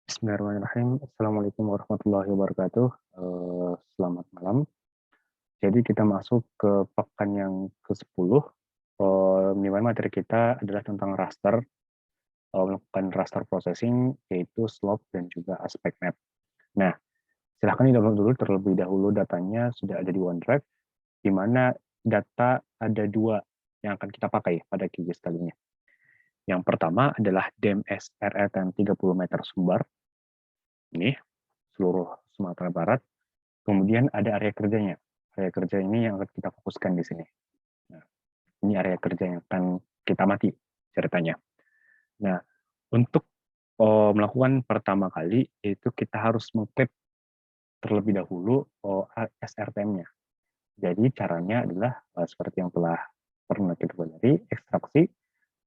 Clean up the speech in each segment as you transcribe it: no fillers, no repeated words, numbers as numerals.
Bismillahirrahmanirrahim. Assalamualaikum warahmatullahi wabarakatuh. Selamat malam. Jadi kita masuk ke pekan yang ke-10, di mana materi kita adalah tentang raster, melakukan raster processing, yaitu slope dan juga aspect map. Nah, silahkan di-download dulu terlebih dahulu datanya sudah ada di OneDrive, di mana data ada dua yang akan kita pakai pada QGIS kali ini. Yang pertama adalah DMS RETN 30 meter sumber, ini seluruh Sumatera Barat. Kemudian ada area kerjanya. Area kerja ini yang akan kita fokuskan di sini. Nah, ini area kerja yang akan kita amati ceritanya. Nah, untuk melakukan pertama kali, itu kita harus mengklip terlebih dahulu SRTM-nya. Jadi caranya adalah seperti yang telah pernah kita pelajari, ekstraksi,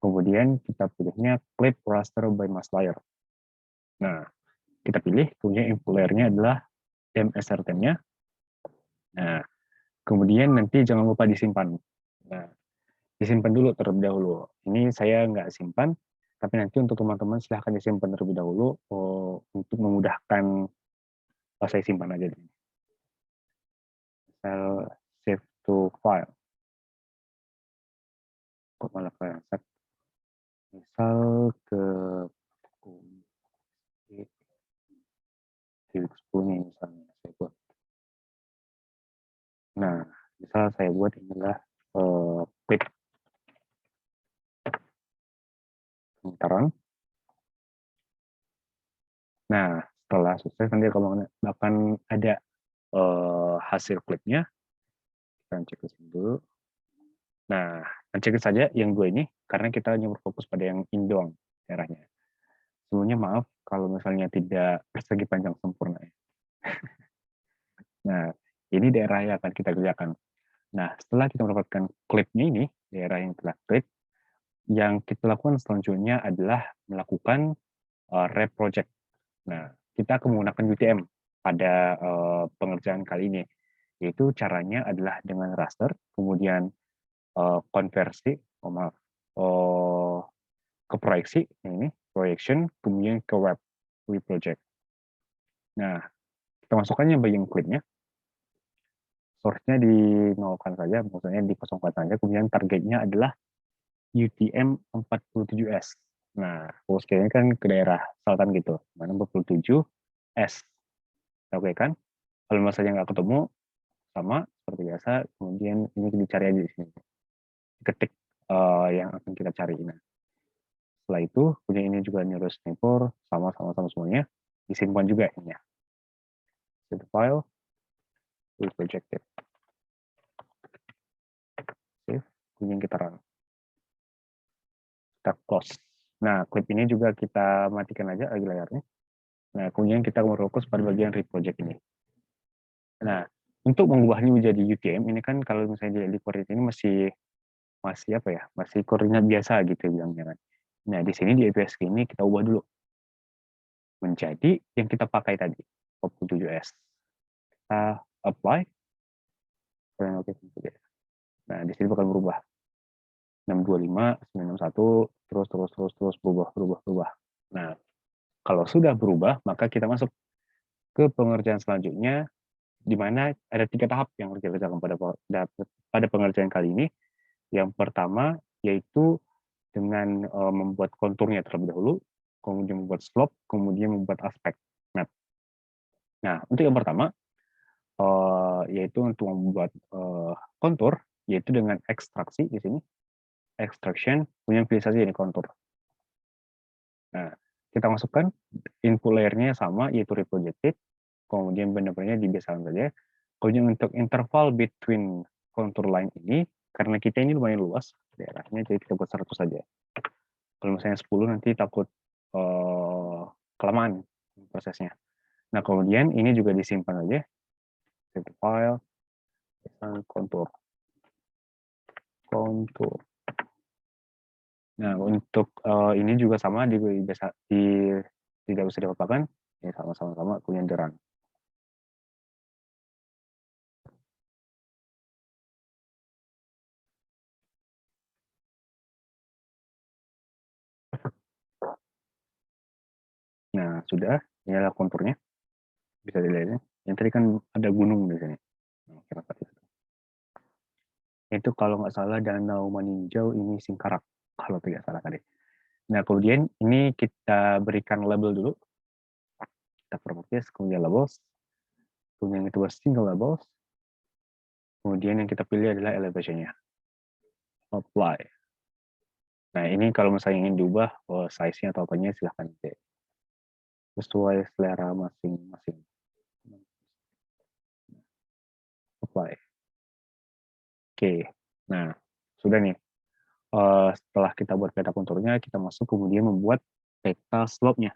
kemudian kita pilihnya clip raster by mass layer. Nah, kita pilih, kemudian input layer-nya adalah SRTM-nya. Nah, kemudian nanti jangan lupa disimpan. Nah, disimpan dulu terlebih dahulu. Ini saya nggak simpan, tapi nanti untuk teman-teman silahkan disimpan terlebih dahulu untuk memudahkan saya simpan aja. Misal save to file. Kok malah set? Misal ke 10 misalnya saya buat. Nah, misal saya buat inilah clip pemutaran. Nah, setelah sukses nanti kalau akan ada hasil klipnya, kita cek di sini dulu. Nah, cek saja yang dua ini karena kita hanya berfokus pada yang in doang daerahnya. Sebelumnya maaf kalau misalnya tidak persegi panjang sempurna. Nah, ini daerah yang akan kita kerjakan. Nah, setelah kita mendapatkan klipnya ini, daerah yang telah klip, yang kita lakukan selanjutnya adalah melakukan reproject. Nah, kita akan menggunakan UTM pada pengerjaan kali ini, yaitu caranya adalah dengan raster, kemudian konversi, maaf, ke proyeksi, ini projection, kemudian ke web project. Nah, kita masukkannya bagian klipnya, source-nya dinolkan saja, maksudnya dikosongkan saja, kemudian targetnya adalah UTM 47S. Nah, fokus kayaknya kan ke daerah selatan gitu, mana 47S. Oke kan? Kalau misalnya nggak ketemu, sama seperti biasa, kemudian ini dicari aja di sini. Ketik yang akan kita cari. Nah, setelah itu, punya ini juga harus import, sama-sama semuanya, disimpan juga ini ya. Save file, we project it. Save, kemudian kita run. Kita close. Nah, klip ini juga kita matikan aja lagi layarnya. Nah, kemudian kita berfokus pada bagian reproject ini. Nah, untuk mengubahnya menjadi UTM, ini kan kalau misalnya di koordinat ini masih apa ya, masih koordinat biasa gitu bilangnya kan. Nah, di sini di APS ini kita ubah dulu menjadi yang kita pakai tadi, 47S. Kita apply, nah di sini bakal berubah 625, 961, terus berubah. Nah, kalau sudah berubah, maka kita masuk ke pengerjaan selanjutnya, di mana ada 3 tahap yang kita kerjakan pada pengerjaan kali ini. Yang pertama yaitu dengan membuat konturnya terlebih dahulu, kemudian membuat slope, kemudian membuat aspek map. Nah, untuk yang pertama, yaitu untuk membuat kontur, yaitu dengan ekstraksi di sini, extraction, kemudian pilih saja ini kontur. Nah, kita masukkan input layer-nya sama, yaitu reprojected, kemudian benar-benarnya dibiasakan saja. Kemudian untuk interval between contour line ini, karena kita ini lumayan luas daerahnya, jadi kita buat 100 saja. Kalau misalnya 10 nanti takut kelamaan prosesnya. Nah, kemudian ini juga disimpan aja. Save file, kontur. Nah, untuk ini juga sama, tidak usah diapa-apakan, ya sama-sama, kemudian di run. Nah, sudah. Ini adalah konturnya, bisa dilihat. Yang tadi kan ada gunung di sini. Nah, itu kalau nggak salah Danau Maninjau ini Singkarak, kalau tidak salah tadi. Nah, kemudian ini kita berikan label dulu. Kita properties, kemudian labels. Kemudian itu single labels. Kemudian yang kita pilih adalah elevation-nya. Apply. Nah, ini kalau misalnya ingin diubah size-nya atau apanya silahkan sesuai selera masing-masing. Apply. Oke. Nah, sudah nih. Setelah kita buat peta konturnya, kita masuk kemudian membuat peta slope-nya.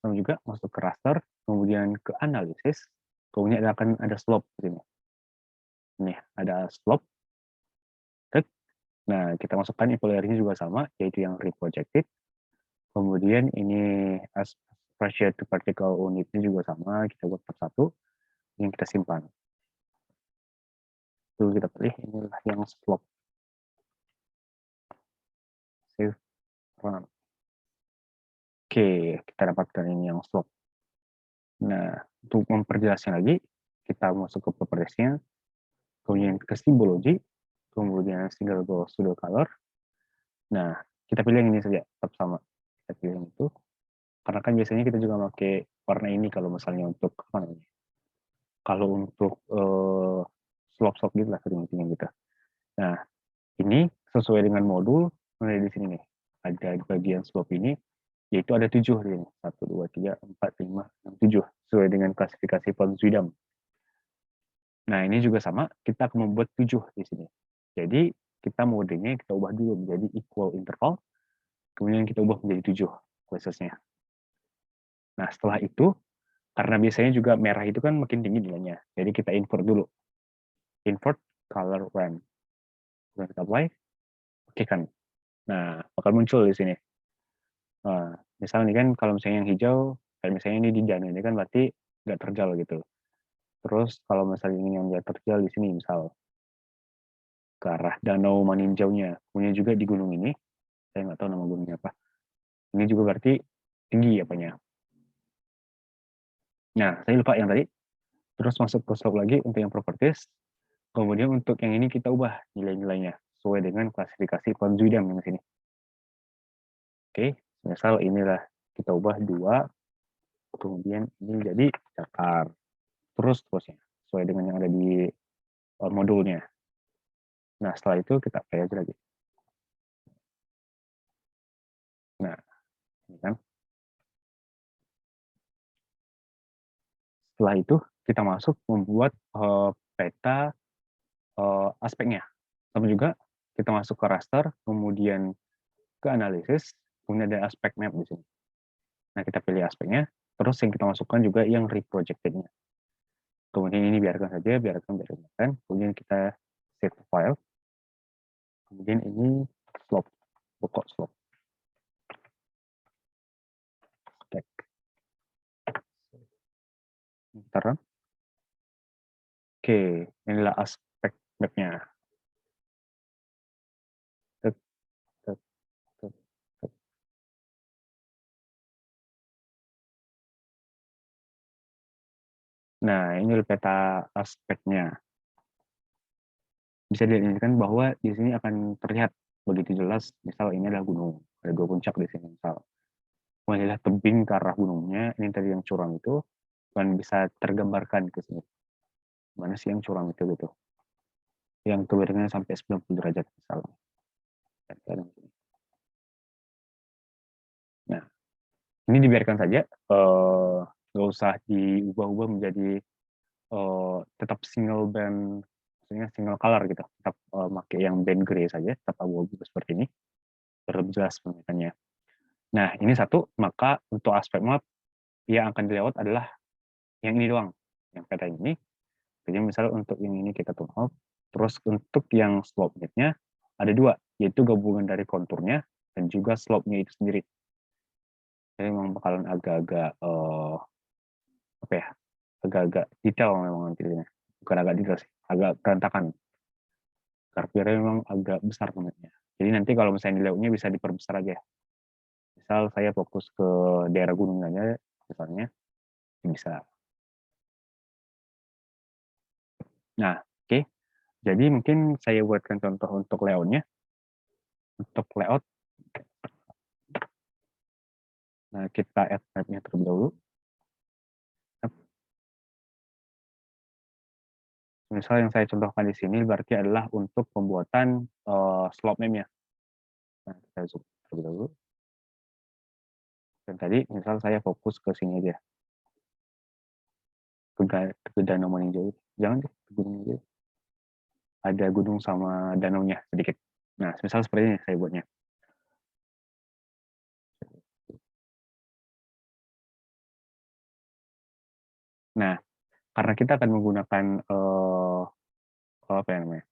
Lalu juga masuk ke raster, kemudian ke analisis, kemudian akan ada slope di sini. Nih, ada slope. Nah, kita masukkan info layernya juga sama, yaitu yang reprojected. Kemudian ini as ratio to particle unitnya juga sama, kita buat per satu, yang kita simpan. Lalu kita pilih inilah yang slope. Save, run. Oke, kita dapatkan ini yang slope. Nah, untuk memperjelasnya lagi, kita masuk ke properties-nya, kemudian ke simbology, kemudian single goal pseudo color. Nah, kita pilih yang ini saja, tetap sama. Kita pilih yang itu, karena kan biasanya kita juga pakai warna ini kalau misalnya untuk apa namanya? Kalau untuk slope-slope gitu lah sering-sering gitu. Nah, ini sesuai dengan modul, mulai di sini nih. Ada di bagian slope ini, yaitu ada 7 di sini. 1, 2, 3, 4, 5, 6, 7. Sesuai dengan klasifikasi Potsdam. Nah, ini juga sama, kita akan membuat 7 di sini. Jadi, kita modenya kita ubah dulu menjadi equal interval, kemudian kita ubah menjadi 7 classes-nya. Nah, setelah itu, karena biasanya juga merah itu kan makin tinggi nilainya, jadi kita invert dulu. Invert color ramp. Kemudian kita apply, oke kan. Nah, bakal muncul di sini. Nah, misalnya kan kalau misalnya yang hijau, kayak misalnya ini di dan ini kan berarti nggak terjal gitu. Terus kalau misalnya ini yang dia terjal di sini, misal ke arah Danau Maninjaunya, punya juga di gunung ini, saya nggak tahu nama gunungnya apa. Ini juga berarti tinggi apanya. Nah, saya lupa yang tadi. Terus masuk ke slope lagi untuk yang properties. Kemudian untuk yang ini kita ubah nilai-nilainya sesuai dengan klasifikasi Potsdam yang sini. Oke, misal inilah kita ubah 2, kemudian ini jadi cakar. Terusnya sesuai dengan yang ada di modulnya. Nah, setelah itu kita play aja lagi. Nah, ini kan. Setelah itu kita masuk membuat peta aspeknya. Sama juga kita masuk ke raster, kemudian ke analisis, kemudian ada aspek map di sini. Nah, kita pilih aspeknya, terus yang kita masukkan juga yang reprojected-nya. Kemudian ini biarkan saja, biarkan. Kemudian kita save file. Kemudian ini slope, pokok slope. Stack. Ntar. Oke, inilah aspek map-nya. Nah, ini peta aspeknya. Bisa dilihat bahwa di sini akan terlihat begitu jelas, misal ini adalah gunung, ada 2 puncak di sini misal. Kemudian adalah tebing ke arah gunungnya, ini tadi yang curam itu, dan bisa tergambarkan ke sini. Mana sih yang curam itu gitu. Yang keluarnya sampai 90 derajat misalnya. Nah, ini dibiarkan saja, nggak usah diubah-ubah menjadi tetap single band, maksudnya single color gitu, tetap pakai yang band gray saja, tetap abu-abu seperti ini, terlebih jelas pemilihannya. Nah, ini satu, maka untuk aspek map yang akan dilewat adalah yang ini doang, yang peta ini. Jadi misalnya untuk yang ini kita turn off, terus untuk yang slope map-nya ada 2, yaitu gabungan dari konturnya dan juga slope-nya itu sendiri. Jadi memang bakalan agak-agak apa ya, agak-agak detail memang nanti ini. Bukan agak detail sih, agak berantakan. Karpirnya memang agak besar kometnya. Jadi nanti kalau misalnya layoutnya bisa diperbesar aja. Misal saya fokus ke daerah gunung aja, misalnya bisa. Nah, oke. Jadi mungkin saya buatkan contoh untuk layout-nya. Untuk layout, nah kita add map-nya terlebih dahulu. Misal yang saya contohkan di sini berarti adalah untuk pembuatan slope map-nya. Nah, kita zoom terlebih dahulu. Dan tadi misal saya fokus ke sini aja. Ke danau Meninjau. Jangan deh, ke gunung aja. Ada gunung sama danaunya sedikit. Nah, misal seperti ini saya buatnya. Nah, karena kita akan menggunakan apa ya namanya?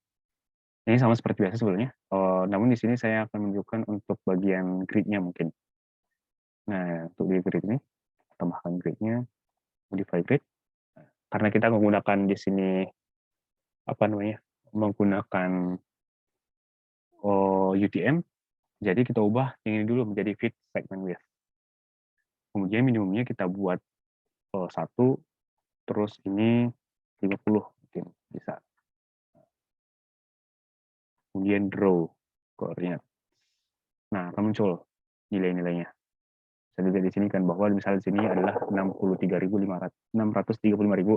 Ini sama seperti biasa sebelumnya. Namun di sini saya akan menunjukkan untuk bagian grid-nya mungkin. Nah, untuk di grid ini, tambahkan grid-nya, modify grid. Karena kita menggunakan di sini apa namanya? Menggunakan UTM, jadi kita ubah yang ini dulu menjadi fit segment width. Kemudian minimumnya kita buat 1, terus ini 50 mungkin bisa. Kemudian draw koordinat. Nah, akan muncul nilai-nilainya. Saya lihat di sini kan bahwa misalnya di sini adalah 635.000,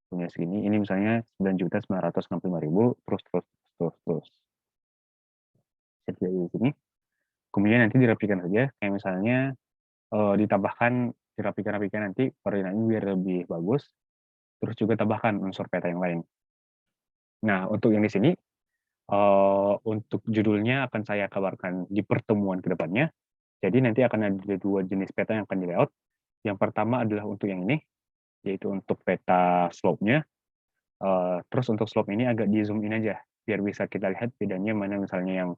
punya segini. Ini misalnya 9.965.000, terus. Saya lihat di sini. Kemudian nanti dirapikan saja, kayak misalnya ditambahkan dirapikan nanti koordinatnya biar lebih bagus. Terus juga tambahkan unsur peta yang lain. Nah, untuk yang di sini, untuk judulnya akan saya kabarkan di pertemuan kedepannya. Jadi nanti akan ada 2 jenis peta yang akan di layout. Yang pertama adalah untuk yang ini, yaitu untuk peta slope-nya. Terus untuk slope ini agak di zoom in aja, biar bisa kita lihat bedanya mana misalnya yang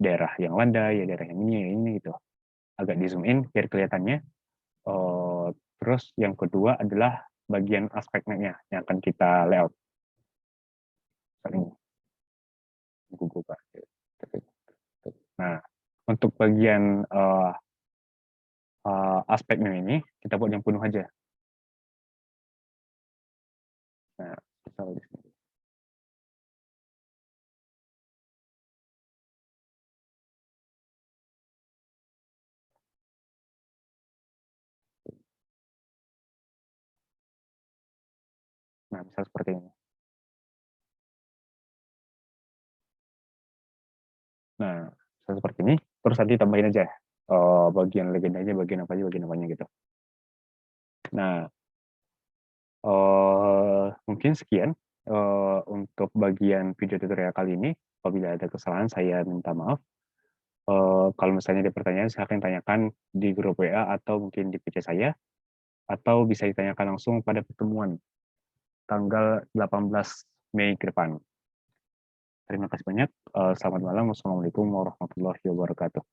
daerah yang landai, ya daerah yang ini gitu. Agak di zoom in biar kelihatannya. Terus yang kedua adalah bagian aspek map-nya yang akan kita layout. Google. Nah, untuk bagian aspek map ini kita buat yang penuh aja. Nah, misal di sini. Nah, misal seperti ini. Nah, misal seperti ini. Terus nanti tambahin aja bagian legendanya, bagian apanya gitu. Nah, mungkin sekian untuk bagian video tutorial kali ini. Apabila ada kesalahan, saya minta maaf. Kalau misalnya ada pertanyaan, silahkan tanyakan di grup WA atau mungkin di PC saya, atau bisa ditanyakan langsung pada pertemuan tanggal 18 Mei ke depan. Terima kasih banyak. Selamat malam. Wassalamualaikum warahmatullahi wabarakatuh.